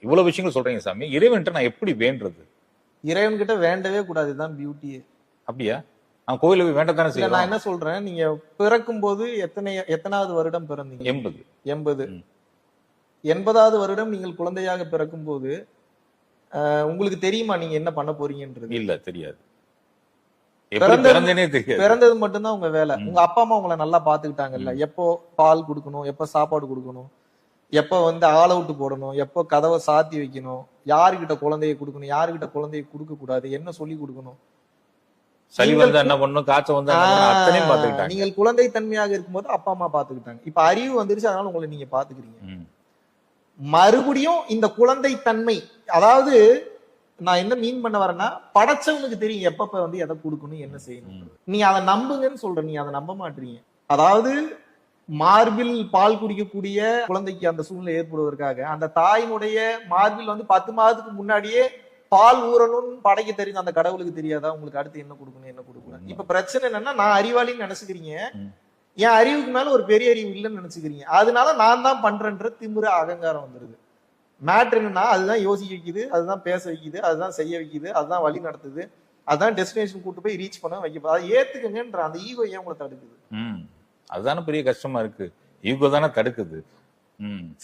இவ்வளவு விஷயங்கள் சொல்றீங்க சாமி. இறைவன்கிட்ட நான் எப்படி வேண்டறது? இறைவன் கிட்ட வேண்டவே கூடாது, இதுதான் பியூட்டியே. அப்படியா? அவன் கோயில போய் வேண்டத்தானே இல்ல, நான் செய்யறான். என்ன சொல்றேன், நீங்க பிறக்கும் போது எத்தனாவது வருடம் பிறந்தீங்க? 80. 80. 80வது வருடம் நீங்கள் குழந்தையாக பிறக்கும் போது உங்களுக்கு தெரியுமா நீங்க என்ன பண்ண போறீங்கன்றது? இல்ல, தெரியாது. எப்படி பிறந்தேனே தெரியாது. பிறந்தது மட்டும்தான் உங்க வேலை. உங்க அப்பா அம்மா உங்களை நல்லா பாத்துக்கிட்டாங்கல்ல, எப்போ பால் கொடுக்கணும், எப்போ சாப்பாடு கொடுக்கணும், எப்போ ஆல் அவுட் போடணும், எப்போ கதவை சாத்தி வைக்கணும், யாருகிட்ட குழந்தைய கொடுக்கணும், யாருகிட்ட குழந்தைய கொடுக்க கூடாது, என்ன சொல்லி கொடுக்கணும், சளி வந்தா என்ன பண்ணணும், காய்ச்சல் வந்தா என்ன பண்ணணும், அத்தனையும் பாத்துக்கிட்டாங்க. நீங்கள் குழந்தை தன்மையாக இருக்கும்போது அப்பா அம்மா பாத்துக்கிட்டாங்க. இப்ப அறிவு வந்துருச்சு, அதனால உங்களை நீங்க பாத்துக்கிறீங்க. மறுபடியும் இந்த குழந்தை தன்மை, அதாவது நான் என்ன மீன் பண்ண வரேன்னா, படைச்சவனுக்கு தெரியும் எப்பப்ப எதை கொடுக்கணும், என்ன செய்யணும். நீ அதை நம்புங்கன்னு சொல்ற, நீ அதை நம்ப மாட்டீங்க. அதாவது மார்பில் பால் குடிக்கக்கூடிய குழந்தைக்கு அந்த சூழ்நிலை ஏற்படுவதற்காக அந்த தாயினுடைய மார்பில் 10 மாதத்துக்கு முன்னாடியே பால் ஊறணும்னு படைக்க தெரியும் அந்த கடவுளுக்கு தெரியாதா உங்களுக்கு அடுத்து என்ன கொடுக்கணும், என்ன கொடுக்கணும். இப்ப பிரச்சனை என்னன்னா, நான் அறிவாளின்னு நினைச்சுக்கிறீங்க, என் அறிவுக்கு மேல ஒரு பெரிய அறிவு இல்லைன்னு நினைச்சுக்கிறீங்க. அதனால நான் தான் பண்றேன்ற திமிரு அகங்காரம் வந்துருது. மேட்ரு என்னன்னா, அதுதான் யோசிக்க வைக்குது, அதுதான் பேச வைக்குது, அதுதான் செய்ய வைக்குது, அதுதான் வழி நடத்துது, அதுதான் டெஸ்டினேஷன் கூட்டு போய் ரீச் பண்ண வைக்க. அதை ஏத்துக்கங்கன்ற அந்த ஈகோ ஏன் உங்களை தடுக்குது? அதுதானே பெரிய கஷ்டமா இருக்கு. ஈகோ தானே தடுக்குது.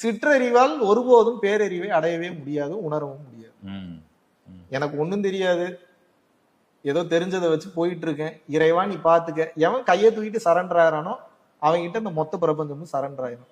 சிற்றறிவால் ஒருபோதும் பேரறிவை அடையவே முடியாது, உணரவும் முடியாது. எனக்கு ஒண்ணும் தெரியாது, ஏதோ தெரிஞ்சதை வச்சு போயிட்டு இருக்கேன், இறைவா நீ பாத்துக்க. எவன் கையை தூக்கிட்டு சரண்டர் ஆகிறானோ அவன் கிட்ட இந்த மொத்த பிரபஞ்சமும் சரண்டர் ஆயிரும்.